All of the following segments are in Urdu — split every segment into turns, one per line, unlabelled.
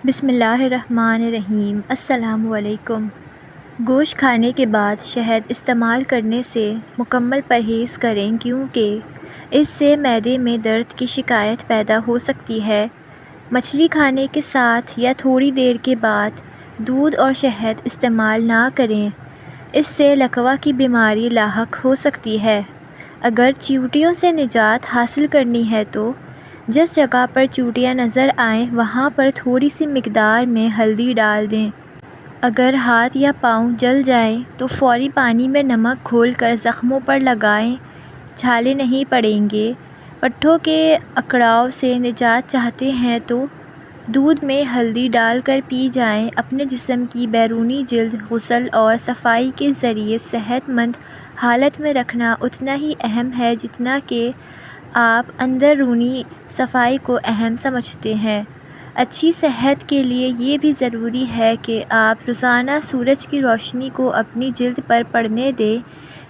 بسم اللہ الرحمن الرحیم۔ السلام علیکم۔ گوشت کھانے کے بعد شہد استعمال کرنے سے مکمل پرہیز کریں کیونکہ اس سے معدے میں درد کی شکایت پیدا ہو سکتی ہے۔ مچھلی کھانے کے ساتھ یا تھوڑی دیر کے بعد دودھ اور شہد استعمال نہ کریں، اس سے لکوہ کی بیماری لاحق ہو سکتی ہے۔ اگر چیونٹیوں سے نجات حاصل کرنی ہے تو جس جگہ پر چیونٹیاں نظر آئیں وہاں پر تھوڑی سی مقدار میں ہلدی ڈال دیں۔ اگر ہاتھ یا پاؤں جل جائیں تو فوری پانی میں نمک گھول کر زخموں پر لگائیں، چھالے نہیں پڑیں گے۔ پٹھوں کے اکڑاؤ سے نجات چاہتے ہیں تو دودھ میں ہلدی ڈال کر پی جائیں۔ اپنے جسم کی بیرونی جلد غسل اور صفائی کے ذریعے صحت مند حالت میں رکھنا اتنا ہی اہم ہے جتنا کہ آپ اندرونی صفائی کو اہم سمجھتے ہیں۔ اچھی صحت کے لیے یہ بھی ضروری ہے کہ آپ روزانہ سورج کی روشنی کو اپنی جلد پر پڑنے دیں،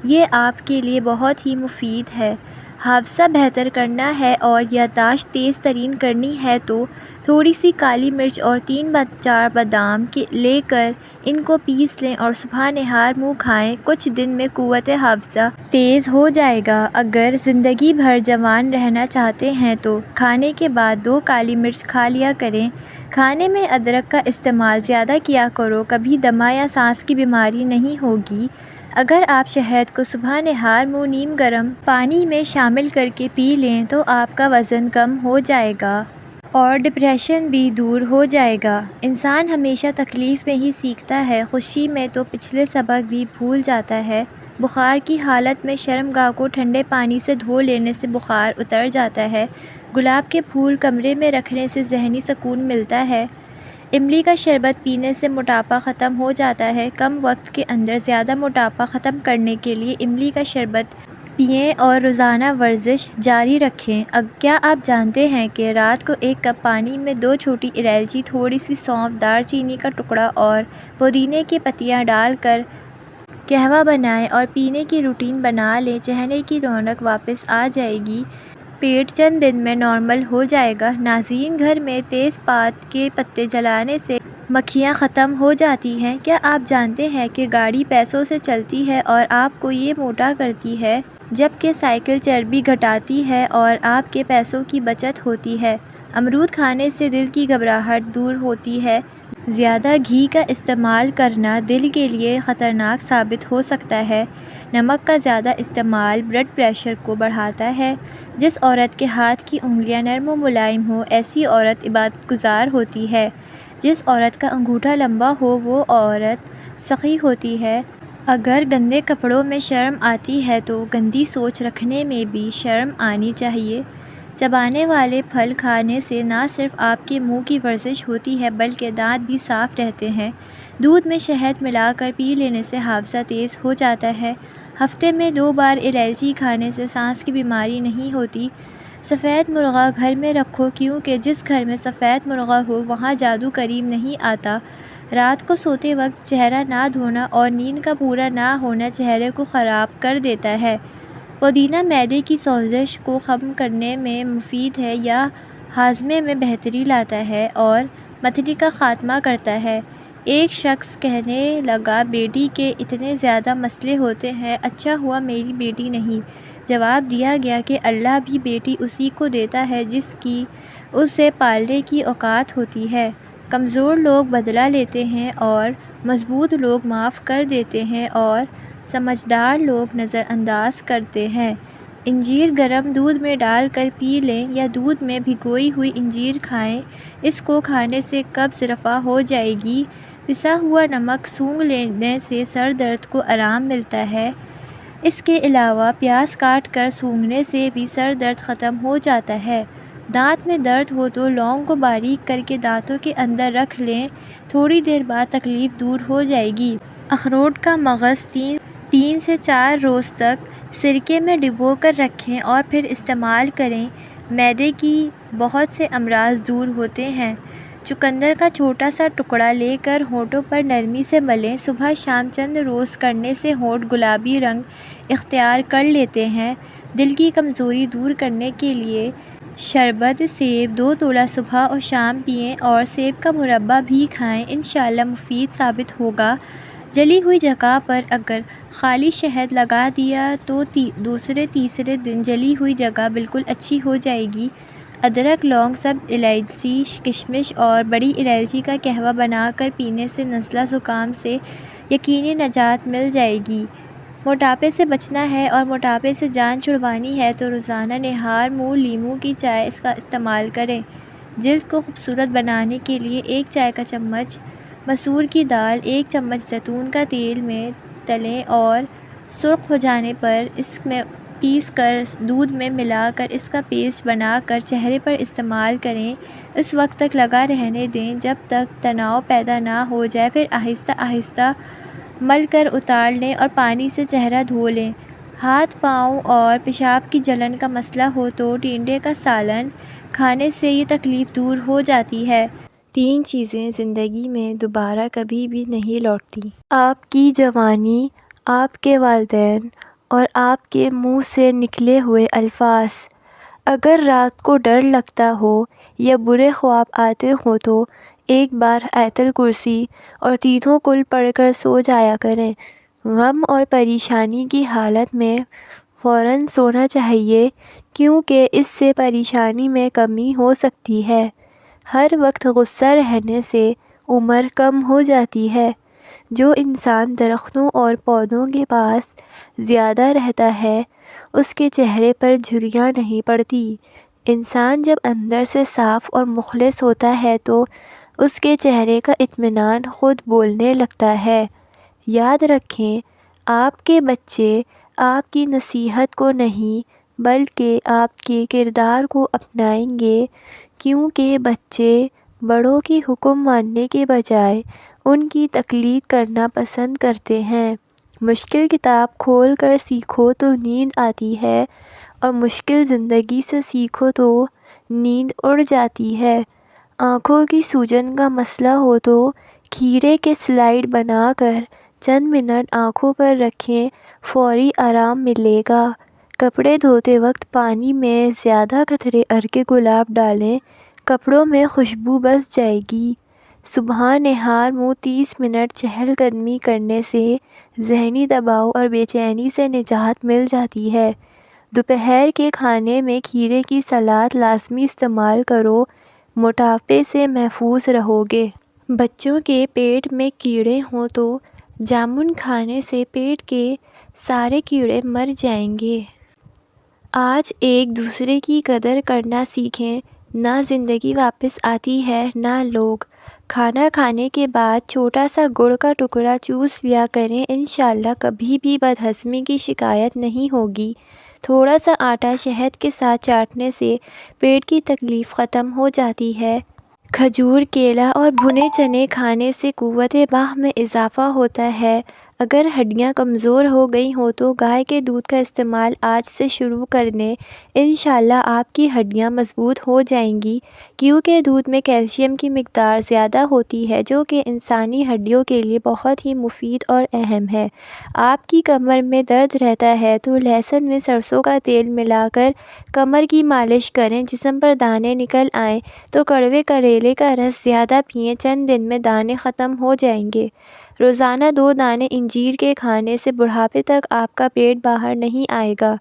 یہ آپ کے لیے بہت ہی مفید ہے۔ حافظہ بہتر کرنا ہے اور یادداشت تیز ترین کرنی ہے تو تھوڑی سی کالی مرچ اور 3-4 بادام لے کر ان کو پیس لیں اور صبح نہار منہ کھائیں، کچھ دن میں قوت حافظہ تیز ہو جائے گا۔ اگر زندگی بھر جوان رہنا چاہتے ہیں تو کھانے کے بعد 2 کالی مرچ کھا لیا کریں۔ کھانے میں ادرک کا استعمال زیادہ کیا کرو، کبھی دمہ یا سانس کی بیماری نہیں ہوگی۔ اگر آپ شہد کو صبح نہار منہ نیم گرم پانی میں شامل کر کے پی لیں تو آپ کا وزن کم ہو جائے گا اور ڈپریشن بھی دور ہو جائے گا۔ انسان ہمیشہ تکلیف میں ہی سیکھتا ہے، خوشی میں تو پچھلے سبق بھی بھول جاتا ہے۔ بخار کی حالت میں شرمگاہ کو ٹھنڈے پانی سے دھو لینے سے بخار اتر جاتا ہے۔ گلاب کے پھول کمرے میں رکھنے سے ذہنی سکون ملتا ہے۔ املی کا شربت پینے سے موٹاپا ختم ہو جاتا ہے۔ کم وقت کے اندر زیادہ موٹاپا ختم کرنے کے لیے املی کا شربت پئیں اور روزانہ ورزش جاری رکھیں۔ کیا آپ جانتے ہیں کہ رات کو 1 کپ پانی میں 2 چھوٹی الائچی، تھوڑی سی سونف، دار چینی کا ٹکڑا اور پودینے کی پتیاں ڈال کر قہوہ بنائیں اور پینے کی روٹین بنا لیں، چہرے کی رونق واپس آ جائے گی، پیٹ چند دن میں نارمل ہو جائے گا۔ ناظرین، گھر میں تیز پات کے پتے جلانے سے مکھیاں ختم ہو جاتی ہیں۔ کیا آپ جانتے ہیں کہ گاڑی پیسوں سے چلتی ہے اور آپ کو یہ موٹا کرتی ہے، جبکہ سائیکل چربی گھٹاتی ہے اور آپ کے پیسوں کی بچت ہوتی ہے؟ امرود کھانے سے دل کی گھبراہٹ دور ہوتی ہے۔ زیادہ گھی کا استعمال کرنا دل کے لیے خطرناک ثابت ہو سکتا ہے۔ نمک کا زیادہ استعمال بلڈ پریشر کو بڑھاتا ہے۔ جس عورت کے ہاتھ کی انگلیاں نرم و ملائم ہوں، ایسی عورت عبادت گزار ہوتی ہے۔ جس عورت کا انگوٹھا لمبا ہو وہ عورت سخی ہوتی ہے۔ اگر گندے کپڑوں میں شرم آتی ہے تو گندی سوچ رکھنے میں بھی شرم آنی چاہیے۔ چبانے والے پھل کھانے سے نہ صرف آپ کے منہ کی ورزش ہوتی ہے بلکہ دانت بھی صاف رہتے ہیں۔ دودھ میں شہد ملا کر پی لینے سے حافظہ تیز ہو جاتا ہے۔ ہفتے میں 2 بار الائچی کھانے سے سانس کی بیماری نہیں ہوتی۔ سفید مرغہ گھر میں رکھو کیونکہ جس گھر میں سفید مرغہ ہو وہاں جادو قریب نہیں آتا۔ رات کو سوتے وقت چہرہ نہ دھونا اور نیند کا پورا نہ ہونا چہرے کو خراب کر دیتا ہے۔ پودینہ معدے کی سوزش کو کم کرنے میں مفید ہے، یہ ہاضمے میں بہتری لاتا ہے اور متلی کا خاتمہ کرتا ہے۔ ایک شخص کہنے لگا، بیٹی کے اتنے زیادہ مسئلے ہوتے ہیں، اچھا ہوا میری بیٹی نہیں۔ جواب دیا گیا کہ اللہ بھی بیٹی اسی کو دیتا ہے جس کی اسے پالنے کی اوقات ہوتی ہے۔ کمزور لوگ بدلہ لیتے ہیں اور مضبوط لوگ معاف کر دیتے ہیں اور سمجھدار لوگ نظر انداز کرتے ہیں۔ انجیر گرم دودھ میں ڈال کر پی لیں یا دودھ میں بھگوئی ہوئی انجیر کھائیں، اس کو کھانے سے قبض رفع ہو جائے گی۔ پسا ہوا نمک سونگھ لینے سے سر درد کو آرام ملتا ہے۔ اس کے علاوہ پیاز کاٹ کر سونگھنے سے بھی سر درد ختم ہو جاتا ہے۔ دانت میں درد ہو تو لونگ کو باریک کر کے دانتوں کے اندر رکھ لیں، تھوڑی دیر بعد تکلیف دور ہو جائے گی۔ اخروٹ کا مغز 3 سے 4 روز تک سرکے میں ڈبو کر رکھیں اور پھر استعمال کریں، معدے کی بہت سے امراض دور ہوتے ہیں۔ چقندر کا چھوٹا سا ٹکڑا لے کر ہونٹوں پر نرمی سے ملیں، صبح شام چند روز کرنے سے ہونٹ گلابی رنگ اختیار کر لیتے ہیں۔ دل کی کمزوری دور کرنے کے لیے شربت سیب 2 تولہ صبح اور شام پئیں اور سیب کا مربع بھی کھائیں، انشاءاللہ مفید ثابت ہوگا۔ جلی ہوئی جگہ پر اگر خالی شہد لگا دیا تو دوسرے تیسرے دن جلی ہوئی جگہ بالکل اچھی ہو جائے گی۔ ادرک، لونگ، سب الائچی، کشمش اور بڑی الائچی کا قہوہ بنا کر پینے سے نزلہ زکام سے یقینی نجات مل جائے گی۔ موٹاپے سے بچنا ہے اور موٹاپے سے جان چھڑوانی ہے تو روزانہ نہار منہ لیموں کی چائے اس کا استعمال کریں۔ جلد کو خوبصورت بنانے کے لیے 1 چائے کا چمچ مسور کی دال 1 چمچ زیتون کا تیل میں تلیں اور سرخ ہو جانے پر اس میں پیس کر دودھ میں ملا کر اس کا پیسٹ بنا کر چہرے پر استعمال کریں۔ اس وقت تک لگا رہنے دیں جب تک تناؤ پیدا نہ ہو جائے، پھر آہستہ آہستہ مل کر اتار لیں اور پانی سے چہرہ دھو لیں۔ ہاتھ، پاؤں اور پیشاب کی جلن کا مسئلہ ہو تو ٹینڈے کا سالن کھانے سے یہ تکلیف دور ہو جاتی ہے۔ 3 چیزیں زندگی میں دوبارہ کبھی بھی نہیں لوٹتی: آپ کی جوانی، آپ کے والدین اور آپ کے منہ سے نکلے ہوئے الفاظ۔ اگر رات کو ڈر لگتا ہو یا برے خواب آتے ہوں تو ایک بار آیت الکرسی اور تینوں کل پڑھ کر سو جایا کریں۔ غم اور پریشانی کی حالت میں فوراً سونا چاہیے کیونکہ اس سے پریشانی میں کمی ہو سکتی ہے۔ ہر وقت غصہ رہنے سے عمر کم ہو جاتی ہے۔ جو انسان درختوں اور پودوں کے پاس زیادہ رہتا ہے اس کے چہرے پر جھریاں نہیں پڑتی۔ انسان جب اندر سے صاف اور مخلص ہوتا ہے تو اس کے چہرے کا اطمینان خود بولنے لگتا ہے۔ یاد رکھیں، آپ کے بچے آپ کی نصیحت کو نہیں بلکہ آپ کے کردار کو اپنائیں گے کیونکہ بچے بڑوں کی حکم ماننے کے بجائے ان کی تقلید کرنا پسند کرتے ہیں۔ مشکل کتاب کھول کر سیکھو تو نیند آتی ہے اور مشکل زندگی سے سیکھو تو نیند اڑ جاتی ہے۔ آنکھوں کی سوجن کا مسئلہ ہو تو کھیرے کے سلائڈ بنا کر چند منٹ آنکھوں پر رکھیں، فوری آرام ملے گا۔ کپڑے دھوتے وقت پانی میں زیادہ قطرے عرق گلاب ڈالیں، کپڑوں میں خوشبو بس جائے گی۔ صبح نہار منہ 30 منٹ چہل قدمی کرنے سے ذہنی دباؤ اور بے چینی سے نجات مل جاتی ہے۔ دوپہر کے کھانے میں کھیرے کی سلاد لازمی استعمال کرو، موٹاپے سے محفوظ رہو گے۔ بچوں کے پیٹ میں کیڑے ہوں تو جامن کھانے سے پیٹ کے سارے کیڑے مر جائیں گے۔ آج ایک دوسرے کی قدر کرنا سیکھیں، نہ زندگی واپس آتی ہے نہ لوگ۔ کھانا کھانے کے بعد چھوٹا سا گڑ کا ٹکڑا چوس لیا کریں، انشاءاللہ کبھی بھی بدہضمی کی شکایت نہیں ہوگی۔ تھوڑا سا آٹا شہد کے ساتھ چاٹنے سے پیٹ کی تکلیف ختم ہو جاتی ہے۔ کھجور، کیلا اور بھنے چنے کھانے سے قوت باہ میں اضافہ ہوتا ہے۔ اگر ہڈیاں کمزور ہو گئی ہوں تو گائے کے دودھ کا استعمال آج سے شروع کر دیں، انشاءاللہ آپ کی ہڈیاں مضبوط ہو جائیں گی کیونکہ دودھ میں کیلشیم کی مقدار زیادہ ہوتی ہے جو کہ انسانی ہڈیوں کے لیے بہت ہی مفید اور اہم ہے۔ آپ کی کمر میں درد رہتا ہے تو لہسن میں سرسوں کا تیل ملا کر کمر کی مالش کریں، جسم پر دانے نکل آئیں تو کڑوے کریلے کا رس زیادہ پئیں، چند دن میں دانے ختم ہو جائیں گے۔ روزانہ 2 دانے انجیر کے کھانے سے بڑھاپے تک آپ کا پیٹ باہر نہیں آئے گا۔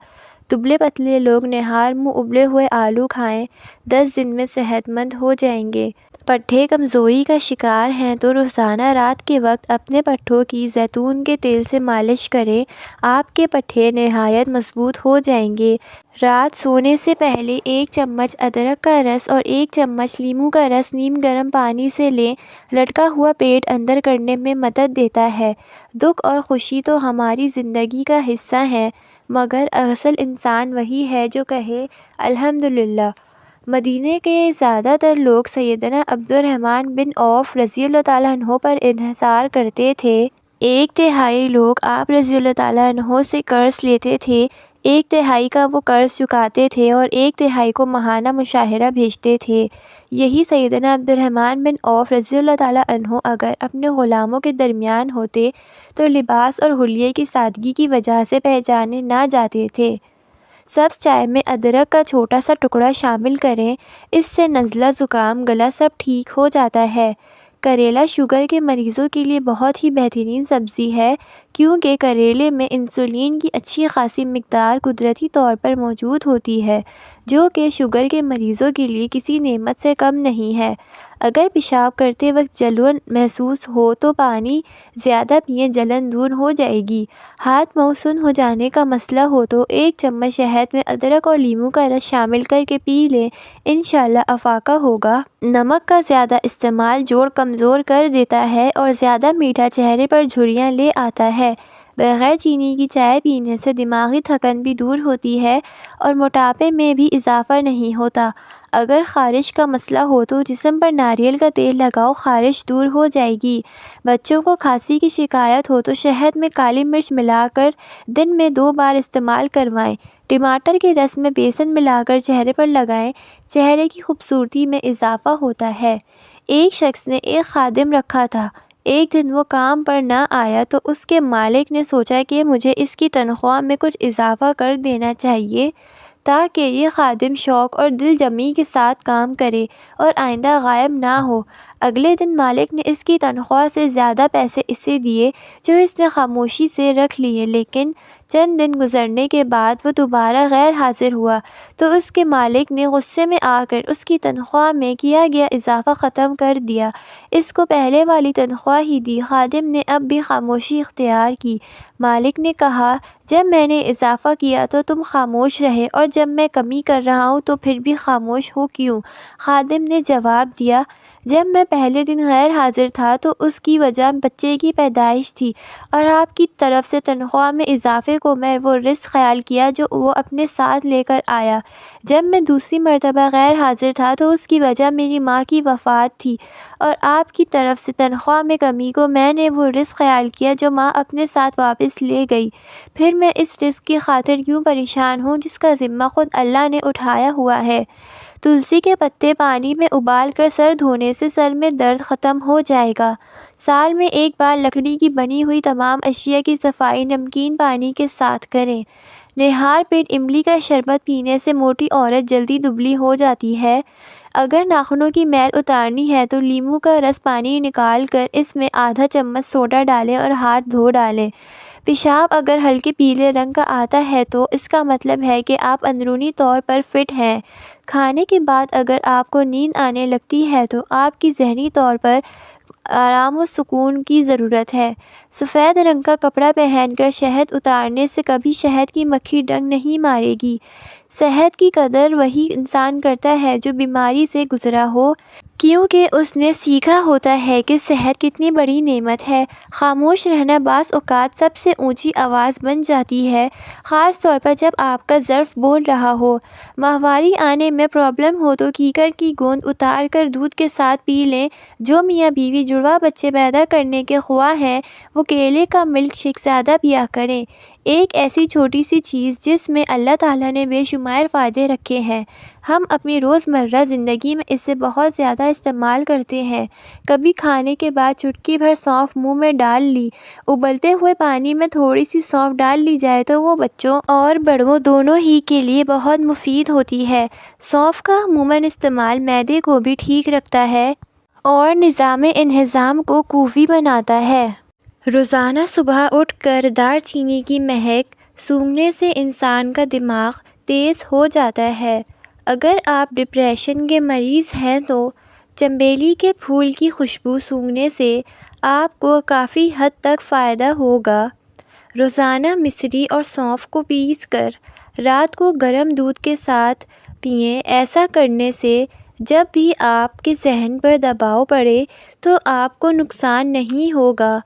دبلے پتلے لوگ نہار منہ ابلے ہوئے آلو کھائیں، 10 دن میں صحت مند ہو جائیں گے۔ پٹھے کمزوری کا شکار ہیں تو روزانہ رات کے وقت اپنے پٹھوں کی زیتون کے تیل سے مالش کریں، آپ کے پٹھے نہایت مضبوط ہو جائیں گے۔ رات سونے سے پہلے 1 چمچ ادرک کا رس اور 1 چمچ لیموں کا رس نیم گرم پانی سے لیں، لٹکا ہوا پیٹ اندر کرنے میں مدد دیتا ہے۔ دکھ اور خوشی تو ہماری زندگی کا حصہ ہیں مگر اصل انسان وہی ہے جو کہے الحمدللہ۔ مدینے کے زیادہ تر لوگ سیدنا عبد الرحمن بن عوف رضی اللہ تعالیٰ عنہ پر انحصار کرتے تھے۔ 1/3 لوگ آپ رضی اللہ تعالیٰ عنہ سے قرض لیتے تھے، 1/3 کا وہ قرض چکاتے تھے اور 1/3 کو ماہانہ مشاہرہ بھیجتے تھے۔ یہی سیدنا عبد الرحمن بن عوف رضی اللہ تعالیٰ عنہ اگر اپنے غلاموں کے درمیان ہوتے تو لباس اور حلیے کی سادگی کی وجہ سے پہچانے نہ جاتے تھے۔ سبز چائے میں ادرک کا چھوٹا سا ٹکڑا شامل کریں، اس سے نزلہ، زکام، گلا سب ٹھیک ہو جاتا ہے۔ کریلا شوگر کے مریضوں کے لیے بہت ہی بہترین سبزی ہے، کیونکہ کریلے میں انسولین کی اچھی خاصی مقدار قدرتی طور پر موجود ہوتی ہے، جو کہ شوگر کے مریضوں کے لیے کسی نعمت سے کم نہیں ہے۔ اگر پیشاب کرتے وقت جلن محسوس ہو تو پانی زیادہ پئیں، جلن دور ہو جائے گی۔ ہاتھ منہ سن ہو جانے کا مسئلہ ہو تو 1 چمچ شہد میں ادرک اور لیموں کا رس شامل کر کے پی لیں، انشاءاللہ افاقہ ہوگا۔ نمک کا زیادہ استعمال جوڑ کمزور کر دیتا ہے اور زیادہ میٹھا چہرے پر جھریاں لے آتا ہے۔ بغیر چینی کی چائے پینے سے دماغی تھکن بھی دور ہوتی ہے اور موٹاپے میں بھی اضافہ نہیں ہوتا۔ اگر خارش کا مسئلہ ہو تو جسم پر ناریل کا تیل لگاؤ، خارش دور ہو جائے گی۔ بچوں کو کھانسی کی شکایت ہو تو شہد میں کالی مرچ ملا کر دن میں 2 بار استعمال کروائیں۔ ٹماٹر کے رس میں بیسن ملا کر چہرے پر لگائیں، چہرے کی خوبصورتی میں اضافہ ہوتا ہے۔ ایک شخص نے ایک خادم رکھا تھا۔ ایک دن وہ کام پر نہ آیا تو اس کے مالک نے سوچا کہ مجھے اس کی تنخواہ میں کچھ اضافہ کر دینا چاہیے تاکہ یہ خادم شوق اور دل جمعی کے ساتھ کام کرے اور آئندہ غائب نہ ہو۔ اگلے دن مالک نے اس کی تنخواہ سے زیادہ پیسے اسے دیے، جو اس نے خاموشی سے رکھ لیے، لیکن چند دن گزرنے کے بعد وہ دوبارہ غیر حاضر ہوا تو اس کے مالک نے غصے میں آ کر اس کی تنخواہ میں کیا گیا اضافہ ختم کر دیا۔ اس کو پہلے والی تنخواہ ہی دی۔ خادم نے اب بھی خاموشی اختیار کی۔ مالک نے کہا، جب میں نے اضافہ کیا تو تم خاموش رہے، اور جب میں کمی کر رہا ہوں تو پھر بھی خاموش ہو کیوں؟ خادم نے جواب دیا، جب میں پہلے دن غیر حاضر تھا تو اس کی وجہ بچے کی پیدائش تھی، اور آپ کی طرف سے تنخواہ میں اضافے کو میں وہ رزق خیال کیا جو وہ اپنے ساتھ لے کر آیا۔ جب میں دوسری مرتبہ غیر حاضر تھا تو اس کی وجہ میری ماں کی وفات تھی، اور آپ کی طرف سے تنخواہ میں کمی کو میں نے وہ رزق خیال کیا جو ماں اپنے ساتھ واپس لے گئی۔ پھر میں اس رزق کی خاطر کیوں پریشان ہوں جس کا ذمہ خود اللہ نے اٹھایا ہوا ہے؟ تلسی کے پتے پانی میں ابال کر سر دھونے سے سر میں درد ختم ہو جائے گا۔ سال میں 1 بار لکڑی کی بنی ہوئی تمام اشیاء کی صفائی نمکین پانی کے ساتھ کریں۔ نہار پیٹ املی کا شربت پینے سے موٹی عورت جلدی دبلی ہو جاتی ہے۔ اگر ناخنوں کی میل اتارنی ہے تو لیموں کا رس پانی نکال کر اس میں آدھا چمچ سوڈا ڈالیں اور ہاتھ دھو ڈالیں۔ پیشاب اگر ہلکے پیلے رنگ کا آتا ہے تو اس کا مطلب ہے کہ آپ اندرونی طور پر فٹ ہیں۔ کھانے کے بعد اگر آپ کو نیند آنے لگتی ہے تو آپ کی ذہنی طور پر آرام و سکون کی ضرورت ہے۔ سفید رنگ کا کپڑا پہن کر شہد اتارنے سے کبھی شہد کی مکھی ڈنک نہیں مارے گی۔ صحت کی قدر وہی انسان کرتا ہے جو بیماری سے گزرا ہو، کیونکہ اس نے سیکھا ہوتا ہے کہ صحت کتنی بڑی نعمت ہے۔ خاموش رہنا بعض اوقات سب سے اونچی آواز بن جاتی ہے، خاص طور پر جب آپ کا ظرف بول رہا ہو۔ ماہواری آنے میں پرابلم ہو تو کیکر کی گوند اتار کر دودھ کے ساتھ پی لیں۔ جو میاں بیوی جڑواں بچے پیدا کرنے کے خواہاں ہیں وہ کیلے کا ملک شیک زیادہ پیا کریں۔ ایک ایسی چھوٹی سی چیز جس میں اللہ تعالیٰ نے بے شمار فائدے رکھے ہیں، ہم اپنی روزمرہ زندگی میں اسے بہت زیادہ استعمال کرتے ہیں۔ کبھی کھانے کے بعد چٹکی بھر سونف منہ میں ڈال لی۔ ابلتے ہوئے پانی میں تھوڑی سی سونف ڈال لی جائے تو وہ بچوں اور بڑوں دونوں ہی کے لیے بہت مفید ہوتی ہے۔ سونف کا عموماً استعمال معدے کو بھی ٹھیک رکھتا ہے اور نظام انہضام کو قوی بناتا ہے۔ روزانہ صبح اٹھ کر دار چینی کی مہک سونگھنے سے انسان کا دماغ تیز ہو جاتا ہے۔ اگر آپ ڈپریشن کے مریض ہیں تو چنبیلی کے پھول کی خوشبو سونگھنے سے آپ کو کافی حد تک فائدہ ہوگا۔ روزانہ مصری اور سونف کو پیس کر رات کو گرم دودھ کے ساتھ پئیں۔ ایسا کرنے سے جب بھی آپ کے ذہن پر دباؤ پڑے تو آپ کو نقصان نہیں ہوگا۔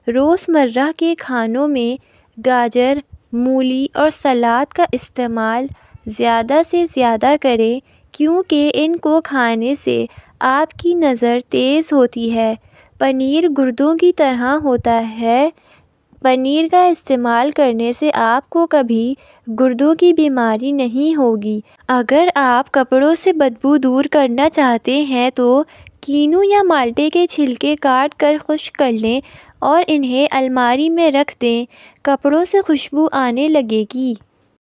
روزمرہ کے کھانوں میں گاجر، مولی اور سلاد کا استعمال زیادہ سے زیادہ کریں، کیونکہ ان کو کھانے سے آپ کی نظر تیز ہوتی ہے۔ پنیر گردوں کی طرح ہوتا ہے۔ پنیر کا استعمال کرنے سے آپ کو کبھی گردوں کی بیماری نہیں ہوگی۔ اگر آپ کپڑوں سے بدبو دور کرنا چاہتے ہیں تو کینو یا مالٹے کے چھلکے کاٹ کر خشک کر لیں اور انہیں الماری میں رکھ دیں، کپڑوں سے خوشبو آنے لگے گی۔